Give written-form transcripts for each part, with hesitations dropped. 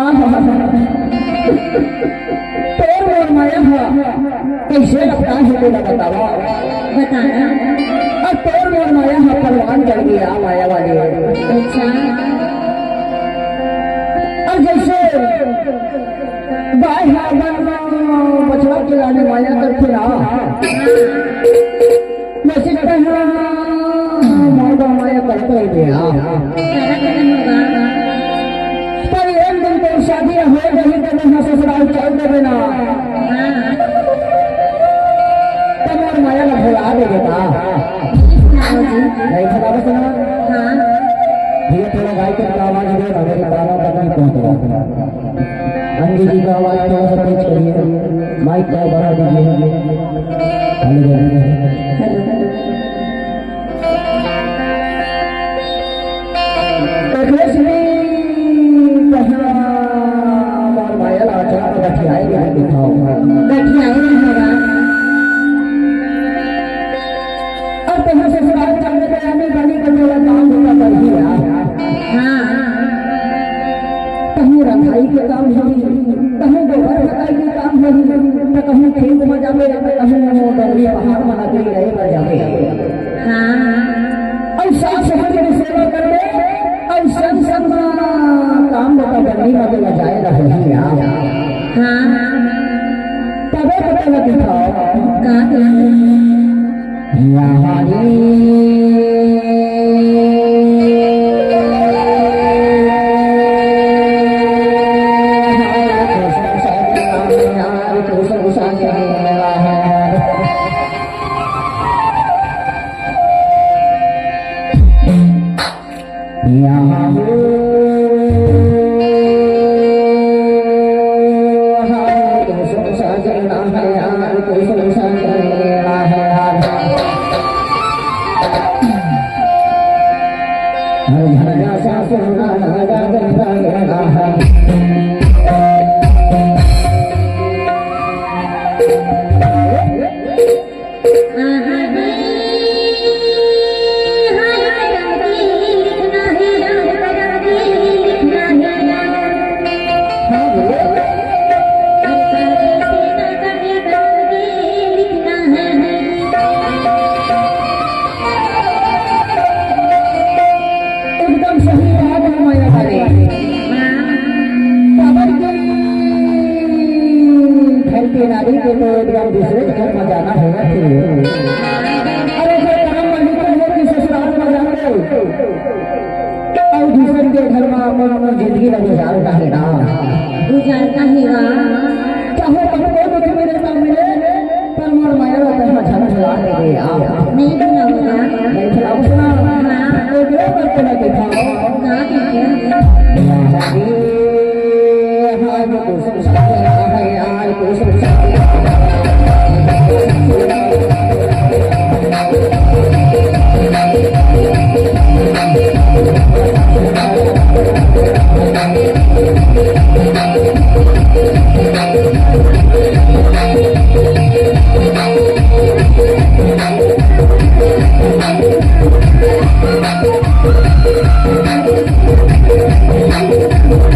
तो और माया कैसे लगता है तो बतावा बताना। अब तो और माया पहलवान चढ़ गया माया वाली। अच्छा अब जैसे बछड़ा चलाने माया करते ना वैसे माया करते ही गया। पर एक दिन तो शादी हो गई तो ससुराल चल देवे ना तब और माया का भुला दे बेटा नहीं खराब सुना। धीरे थोड़ा गाय के आवाज दे ना मेरे गाना बदल पहुंच अंजी जी का आवाज थोड़ा सा तेज करिए माइक का बढ़ा दीजिए। रंगाई के काम नहीं कहूँ गोबर रंगाई के काम नहीं न कहूँ खेत में जावे न कहूँ डंगरी पहाड़ बना के रहे पर जावे। और साथ समाज की सेवा करते और संग संग काम बता डंगरी में तो जाए रहे यार। तबे पता लगता कहाँ दूसरे घर में जाना होगा। अरे काम वाली की ससुराल में जाते और दूसरे के घर में अपन जिंदगी का गुजारता है ना गुजारता है चाहे पहले मेरे सामने पर मोर माया का झगड़ा चला दे आप नहीं बुलाऊंगा नहीं बुलाऊं सुना तो जो करते ना दिखाओ ना दीजिए हाय वो तो सब है यार तो सब Thank you.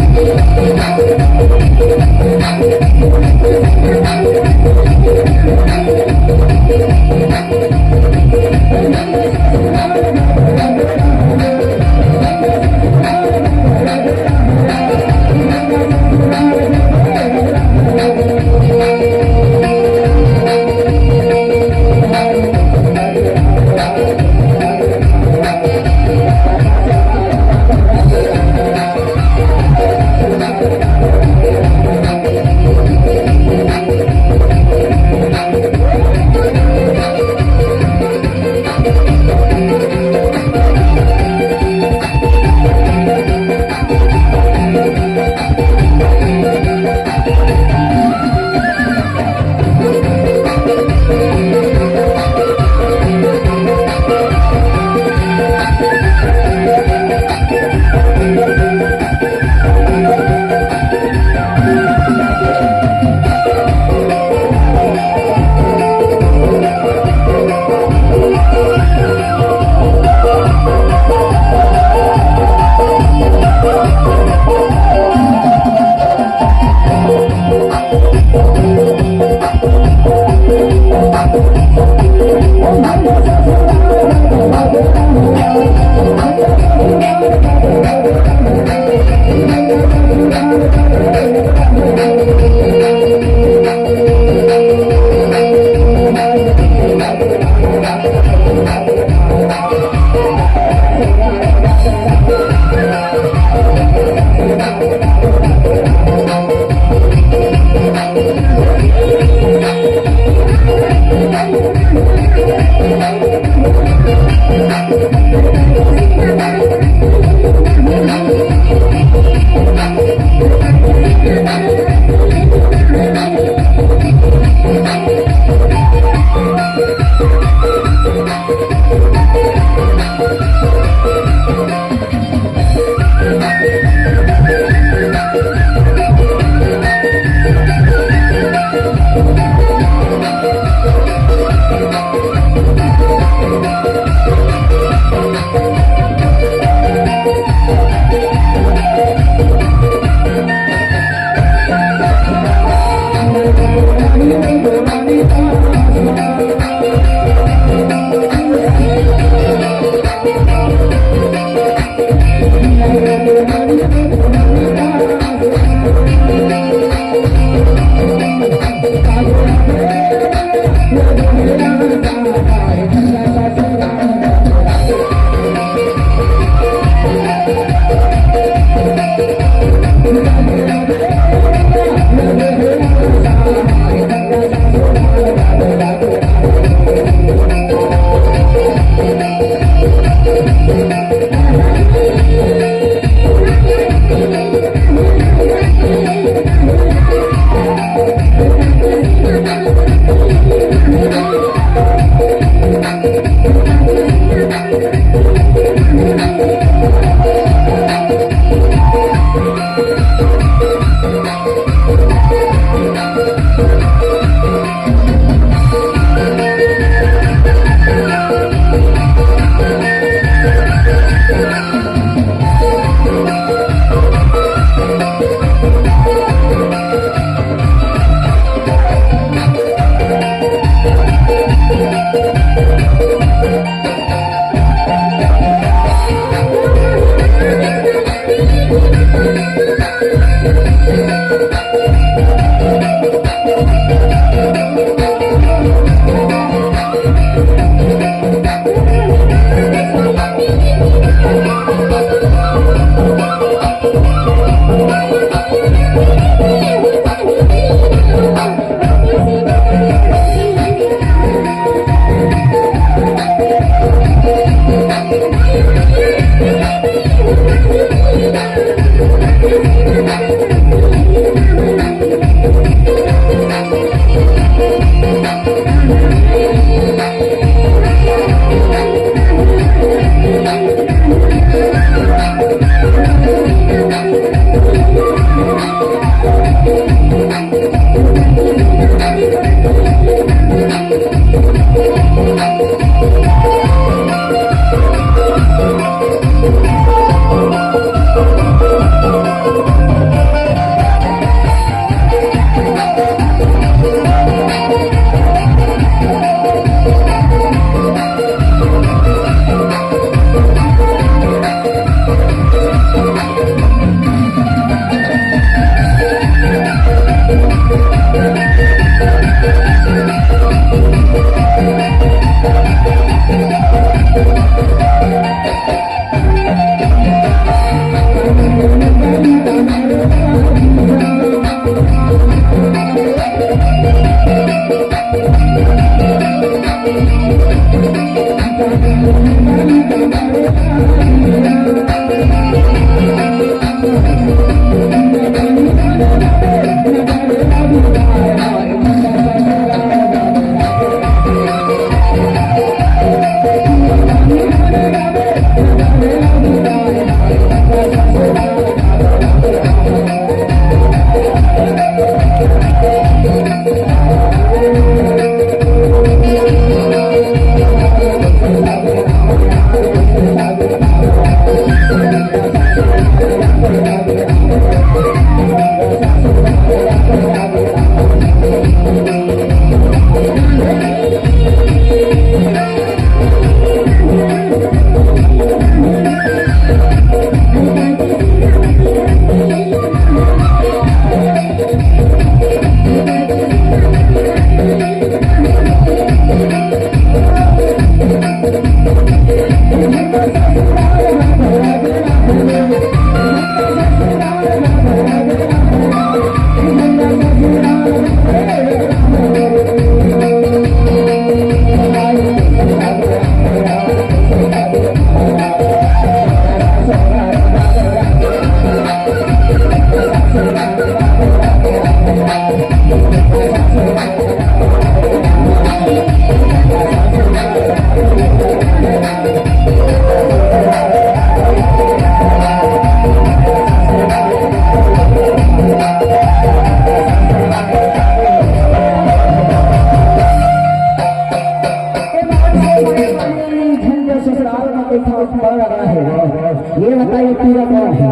ये बताइए पूरा कौन है?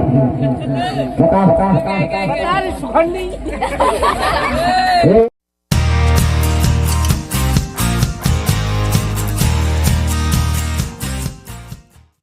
बताओ। सुखंडी